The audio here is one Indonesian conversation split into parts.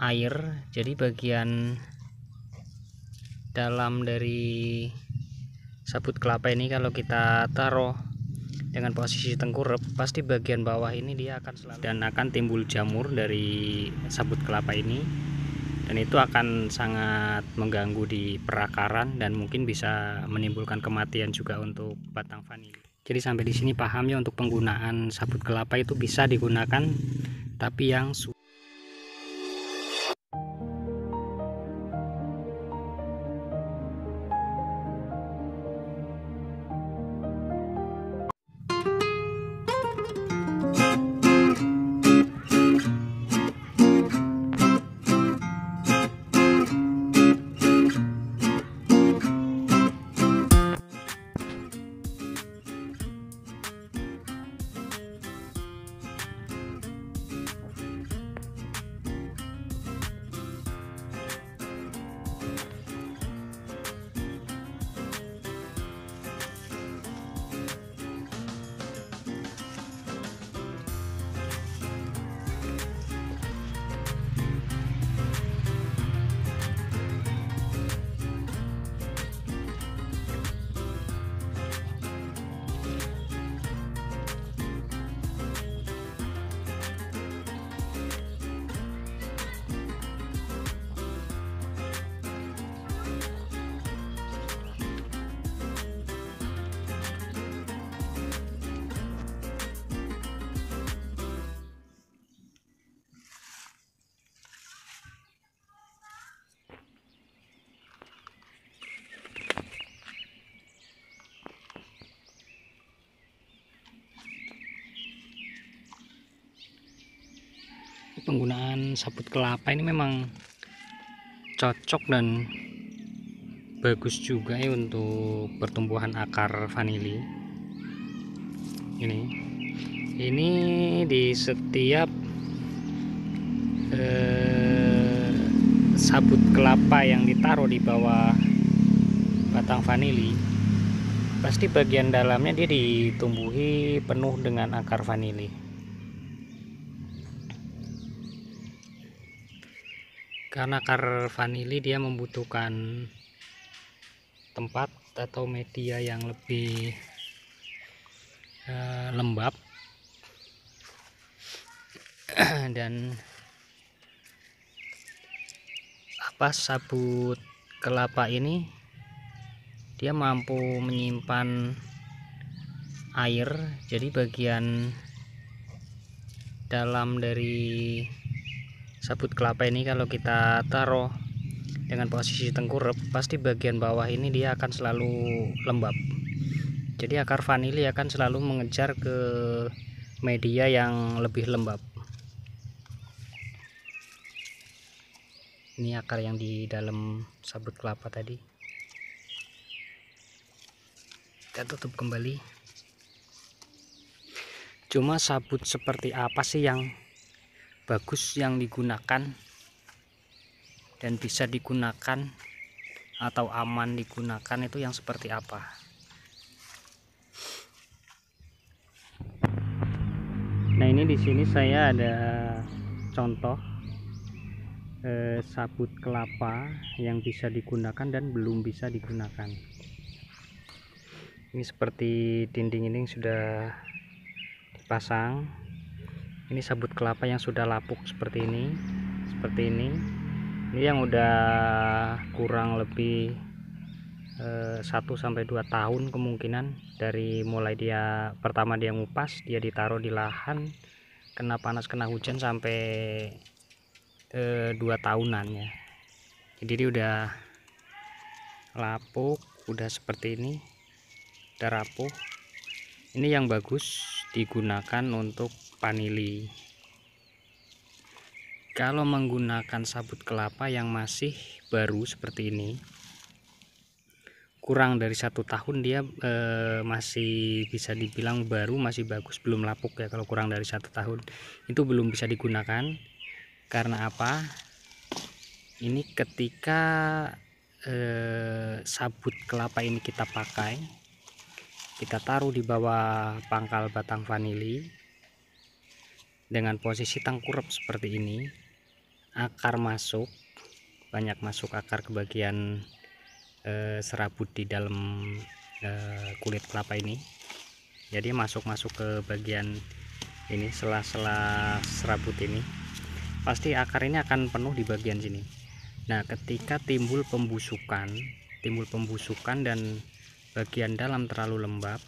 air, jadi bagian dalam dari sabut kelapa ini kalau kita taruh dengan posisi tengkurap, pasti bagian bawah ini dia akan selalu dan akan timbul jamur dari sabut kelapa ini, dan itu akan sangat mengganggu di perakaran dan mungkin bisa menimbulkan kematian juga untuk batang vanili. Jadi sampai di sini paham ya, untuk penggunaan sabut kelapa itu bisa digunakan, tapi yang penggunaan sabut kelapa ini memang cocok dan bagus juga ya untuk pertumbuhan akar vanili. Ini di setiap sabut kelapa yang ditaruh di bawah batang vanili, pasti bagian dalamnya dia ditumbuhi penuh dengan akar vanili. Karena akar vanili dia membutuhkan tempat atau media yang lebih lembab dan sabut kelapa ini dia mampu menyimpan air, jadi bagian dalam dari sabut kelapa ini kalau kita taruh dengan posisi tengkurap, pasti bagian bawah ini dia akan selalu lembab. Jadi akar vanili akan selalu mengejar ke media yang lebih lembab. Ini akar yang di dalam sabut kelapa tadi. Kita tutup kembali. Cuma sabut seperti apa sih yang bagus yang digunakan dan bisa digunakan atau aman digunakan, itu yang seperti apa? Nah, ini di sini saya ada contoh sabut kelapa yang bisa digunakan dan belum bisa digunakan. Ini seperti dinding ini sudah dipasang. Ini sabut kelapa yang sudah lapuk seperti ini. Ini yang udah kurang lebih 1-2 tahun kemungkinan, dari mulai dia pertama dia ngupas, dia ditaruh di lahan, kena panas kena hujan, sampai 2 tahunan ya. Jadi dia udah lapuk, udah seperti ini, udah rapuh. Ini yang bagus digunakan untuk vanili. Kalau menggunakan sabut kelapa yang masih baru seperti ini, kurang dari 1 tahun, dia masih bisa dibilang baru, masih bagus, belum lapuk ya. Kalau kurang dari 1 tahun itu belum bisa digunakan. Karena apa? Ini ketika sabut kelapa ini kita pakai, kita taruh di bawah pangkal batang vanili dengan posisi tengkurap seperti ini, akar masuk, banyak masuk akar ke bagian serabut di dalam kulit kelapa ini. Jadi masuk ke bagian ini, sela-sela serabut ini, pasti akar ini akan penuh di bagian sini. Nah, ketika timbul pembusukan dan bagian dalam terlalu lembab,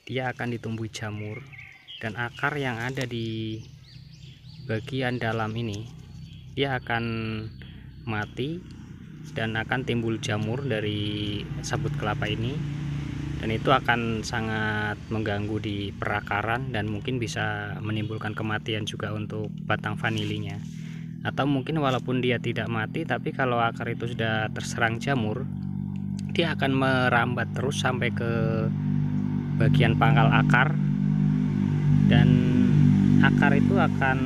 dia akan ditumbuhi jamur, dan akar yang ada di bagian dalam ini dia akan mati dan akan timbul jamur dari sabut kelapa ini, dan itu akan sangat mengganggu di perakaran dan mungkin bisa menimbulkan kematian juga untuk batang vanilinya. Atau mungkin walaupun dia tidak mati, tapi kalau akar itu sudah terserang jamur, dia akan merambat terus sampai ke bagian pangkal akar, dan akar itu akan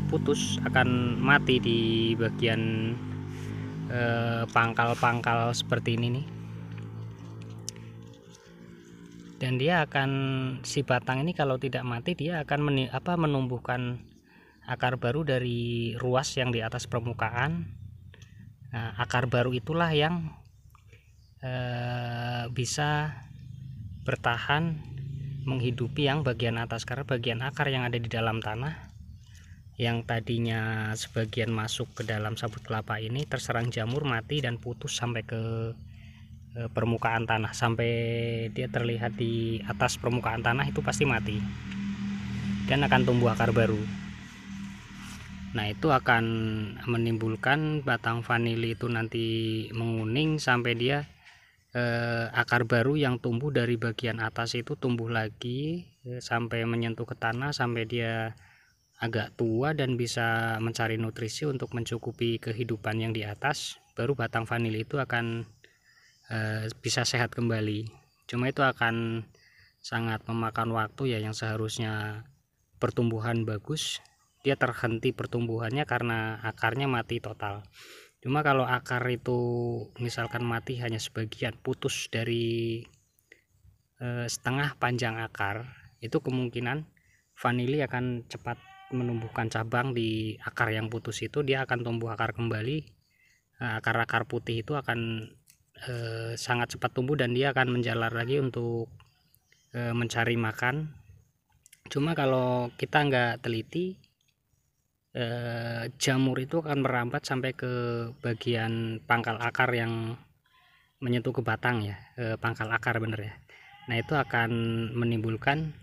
putus, akan mati di bagian pangkal-pangkal seperti ini nih. Dan dia akan, si batang ini kalau tidak mati, dia akan menumbuhkan akar baru dari ruas yang di atas permukaan. Nah, akar baru itulah yang bisa bertahan menghidupi yang bagian atas, karena bagian akar yang ada di dalam tanah yang tadinya sebagian masuk ke dalam sabut kelapa ini terserang jamur, mati dan putus sampai ke permukaan tanah, sampai dia terlihat di atas permukaan tanah itu pasti mati dan akan tumbuh akar baru. Nah, itu akan menimbulkan batang vanili itu nanti menguning sampai dia akar baru yang tumbuh dari bagian atas itu tumbuh lagi sampai menyentuh ke tanah, sampai dia agak tua dan bisa mencari nutrisi untuk mencukupi kehidupan yang di atas, baru batang vanili itu akan bisa sehat kembali. Cuma itu akan sangat memakan waktu ya, yang seharusnya pertumbuhan bagus dia terhenti pertumbuhannya karena akarnya mati total. Cuma kalau akar itu misalkan mati hanya sebagian, putus dari setengah panjang akar, itu kemungkinan vanili akan cepat menumbuhkan cabang di akar yang putus itu. Dia akan tumbuh akar kembali, akar-akar putih itu akan sangat cepat tumbuh dan dia akan menjalar lagi untuk mencari makan. Cuma kalau kita nggak teliti, jamur itu akan merambat sampai ke bagian pangkal akar yang menyentuh ke batang ya, pangkal akar bener ya. Nah, itu akan menimbulkan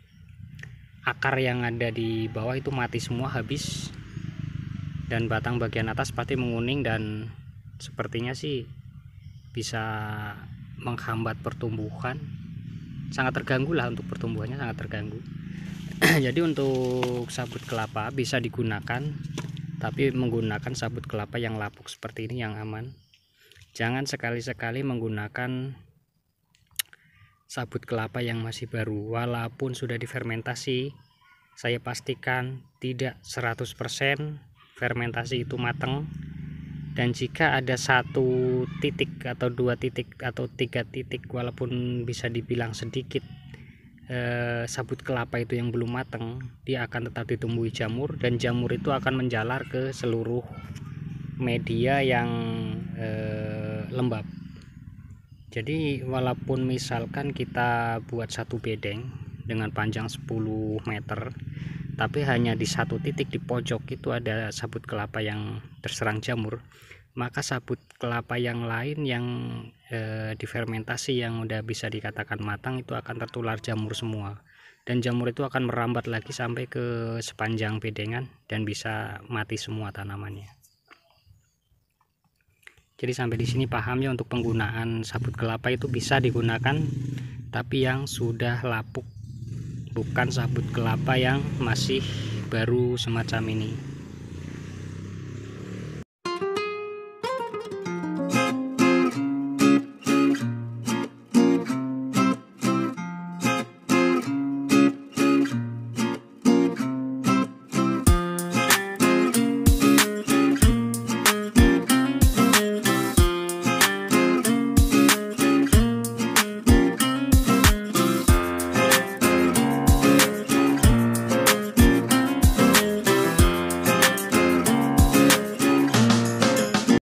akar yang ada di bawah itu mati semua, habis, dan batang bagian atas pasti menguning dan sepertinya sih bisa menghambat pertumbuhan, sangat terganggu lah, untuk pertumbuhannya sangat terganggu. Jadi untuk sabut kelapa bisa digunakan, tapi menggunakan sabut kelapa yang lapuk seperti ini yang aman. Jangan sekali-sekali menggunakan sabut kelapa yang masih baru, walaupun sudah difermentasi. Saya pastikan tidak 100% fermentasi itu matang, dan jika ada 1 titik atau 2 titik atau 3 titik, walaupun bisa dibilang sedikit, sabut kelapa itu yang belum matang, dia akan tetap ditumbuhi jamur, dan jamur itu akan menjalar ke seluruh media yang lembab. Jadi walaupun misalkan kita buat satu bedeng dengan panjang 10 meter, tapi hanya di 1 titik di pojok itu ada sabut kelapa yang terserang jamur, maka sabut kelapa yang lain yang difermentasi yang udah bisa dikatakan matang itu akan tertular jamur semua, dan jamur itu akan merambat lagi sampai ke sepanjang bedengan dan bisa mati semua tanamannya. Jadi sampai di sini paham ya, untuk penggunaan sabut kelapa itu bisa digunakan tapi yang sudah lapuk, bukan sabut kelapa yang masih baru semacam ini.